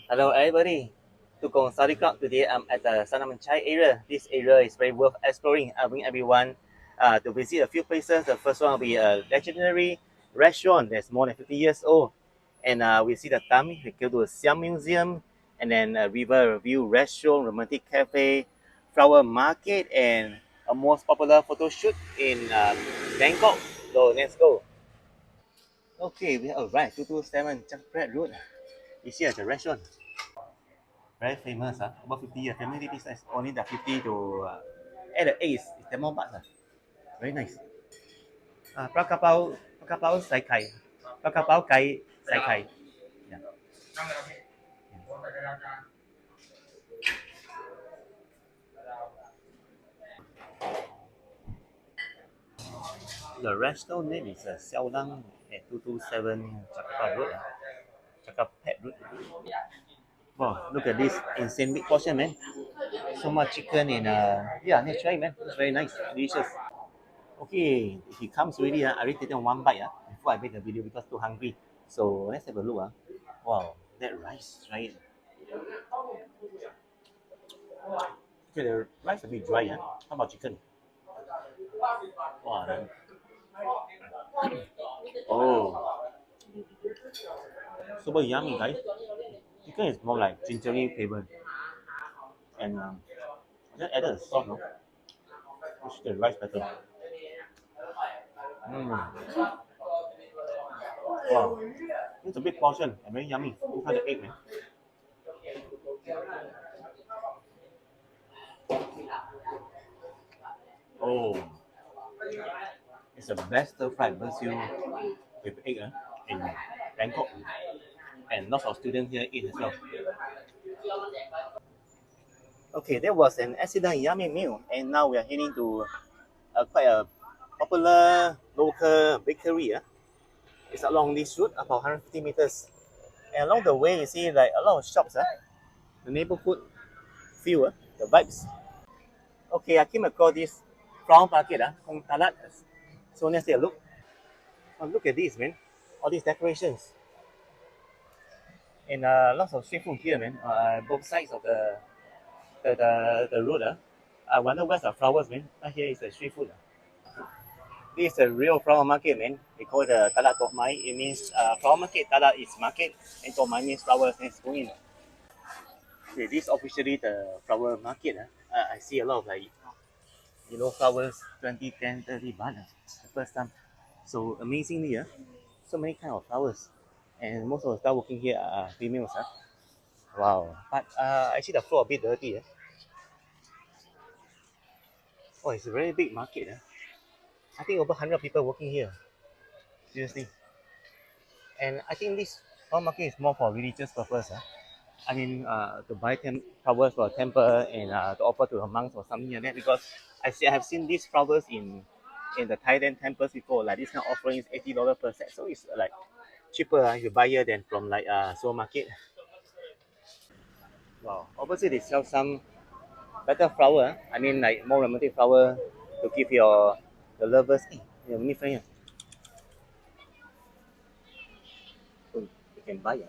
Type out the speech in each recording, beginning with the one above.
Hello everybody. Tukong Study Club. Today I'm at the Sanam area. This area is very worth exploring. I bring everyone to visit a few places. The first one will be a legendary restaurant that's more than 50 years old. And we see the Tami, we go to a Siam Museum, and then a river view restaurant, romantic cafe, flower market, and a most popular photo shoot in Bangkok. So let's go. Okay, we have arrived 227 Chakpret Road. You see at the restaurant. Very famous, about 50 years. Family business only the 50 to at the age is 10 more bucks. Very nice. Prakapau sai kai. Prakapau kai sai kai. Yeah. The restaurant name is Xiao Lang at 227 Chakapau Road. Chakapet Road. Wow, look at this insane big portion, man. So much chicken and yeah, let's try, man. It's very nice, delicious. Okay, he comes already. I already taken one bite before I made the video because too hungry. So let's have a look. Wow, that rice, try it. Okay, the rice a bit dry. How about chicken? Wow, oh, super yummy, guys. Chicken is more like gingery flavored. And I just added a sauce, no? Which the rice better. Mm. Wow, it's a big portion and very yummy. Inside the egg, man. Oh, it's the best stir fried basil with egg in Bangkok. And lots of students here eat as well. Okay, that was an accident yummy meal, and now we are heading to quite a popular local bakery. It's along this route, about 150 meters. And along the way, you see like a lot of shops. The neighborhood feel, the vibes. Okay, I came across this flower market, Kong Talat. So let's take a look. Oh, look at this, man. All these decorations. And lots of street food here, man. Both sides of the road. I wonder where's the flowers, man. Here is the street food. This is a real flower market, man. They call it Talat Tok Mai. It means flower market. Talat is market, and Tok Mai means flowers. Let's go in. Okay, this is officially the flower market. I see a lot of like flowers, 20, 10, 30 baht. The first time. So amazingly, so many kind of flowers. And most of the staff working here are females. Wow. But I see the floor a bit dirty. Oh, it's a very big market. I think over 100 people working here. Seriously. And I think this flower market is more for religious purpose. I mean, to buy flowers for a temple and to offer to the monks or something like that. Because I have seen these flowers in the Thailand temples before. Like this kind of offering is $80 per set, so it's like cheaper if you buy here than from like supermarket. Wow. Obviously, they sell some better flower. I mean, like more romantic flower to give your the lovers. Hey, your mini friend, so you can buy.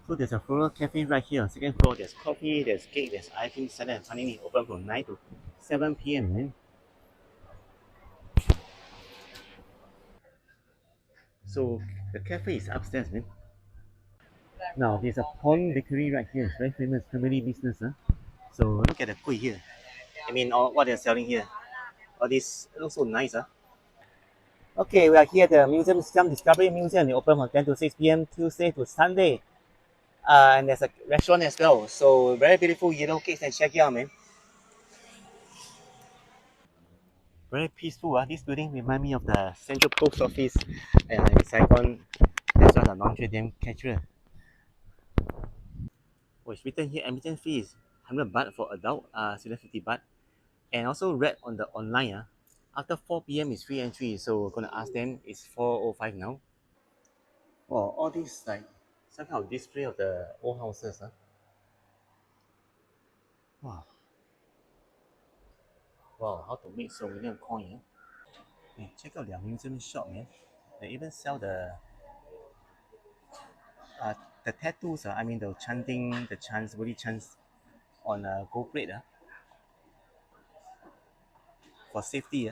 So there's a floral cafe right here. Second floor, there's coffee, there's cake, there's ice cream, salad, and panini. Open from 9 to 7 p.m. Man. So the cafe is upstairs, man. Now there's a Pond Bakery right here. It's very famous family business. So look at the kuih here. I mean, all what they're selling here. All this looks so nice. Okay, we are here at the Museum Siam Discovery Museum. They open from 10 to 6 p.m. Tuesday to Sunday. And there's a restaurant as well. So very beautiful yellow cakes and check it out, man. Very peaceful. This building remind me of the Central Post Office in Saigon. That's why the laundry damn catcher. Oh, it's written here admission fee is 100 baht for adult, student 50 baht. And also read on the online, after 4 p.m. is free entry. So we're gonna ask them. It's 4:05 now. Oh, all these like some kind of display of the old houses. Wow, wow, how to make so many coin? Hey, check out their museum shop, man. They even sell the uh, the tattoos, I mean the chanting, the chants, really chants on a gold plate for safety.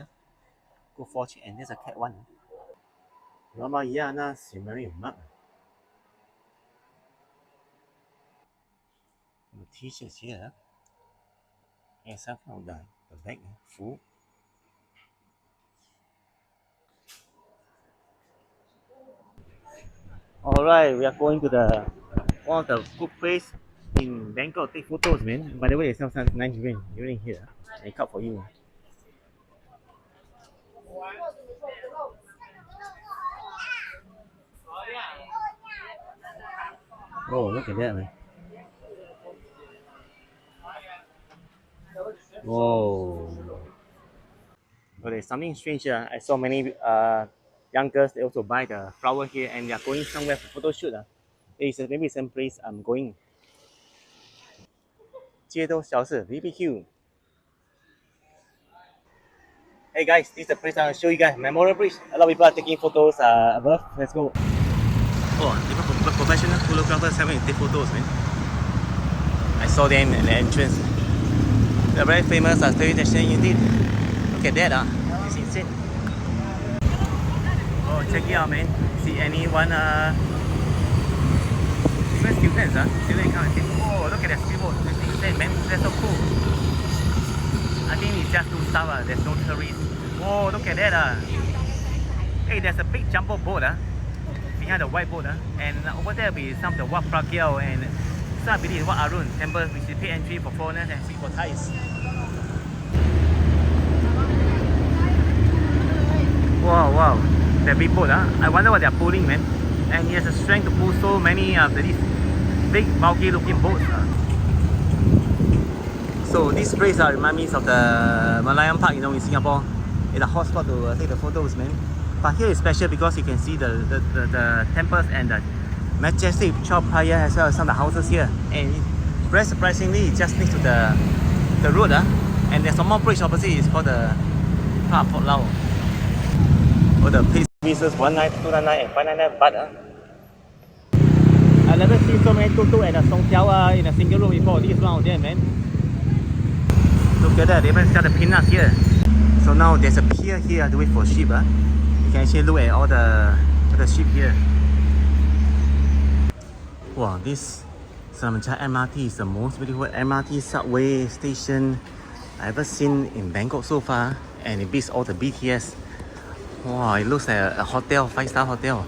Go fortune, and there's a cat one. Ramayana Simarium. The t-shirts here. And some of the bag full. Alright, we are going to the one of the good place in Bangkok. Take photos, man. By the way, they sell some nice drink here. They cut for you. Oh, look at that, man. Whoa. So there's something strange here. I saw many young girls, they also buy the flower here and they are going somewhere for photo shoot. It's maybe some place I'm going. 街头小吃 BBQ. Hey guys, this is the place I'll show you guys. Memorial Bridge. A lot of people are taking photos above. Let's go. Oh, even professional photographers having to take photos, man. I saw them at the entrance. They're very famous stereo station indeed. Look at that, it's insane. Oh, check it out, man. See anyone, even students, students come and say, oh, look at that speedboat. It's insane, man. That's so cool. I think it's just two staff, there's no tourists. Oh, look at that. Hey, there's a big jumbo boat behind the white boat. And over there will be some of the Wat Pragyao and some I believe Wat Arun temple, which is pay entry for foreigners and free for Thais. Wow. That big boat, I wonder what they're pulling, man. And he has the strength to pull so many of these big bulky looking boats. So this place reminds me of the Malayan Park, in Singapore. It's a hot spot to take the photos, man. But here is special because you can see the temples and the majestic Chao Phraya as well as some of the houses here. And very surprisingly, it's just next to the road. And there's one more bridge opposite, it's called the Port Lau. Or the place visas 19299 and 599 baht. I've never seen so many tuk-tuk and a songjiao in a single room before. This is one of them, man. Look at that, they even got the peanuts here. So now there's a pier here to wait for sheep. You can actually look at all the sheep here. Wow, this Sanam Chai MRT is the most beautiful MRT subway station I've ever seen in Bangkok so far, and it beats all the BTS. Wow, it looks like a hotel, 5-star hotel.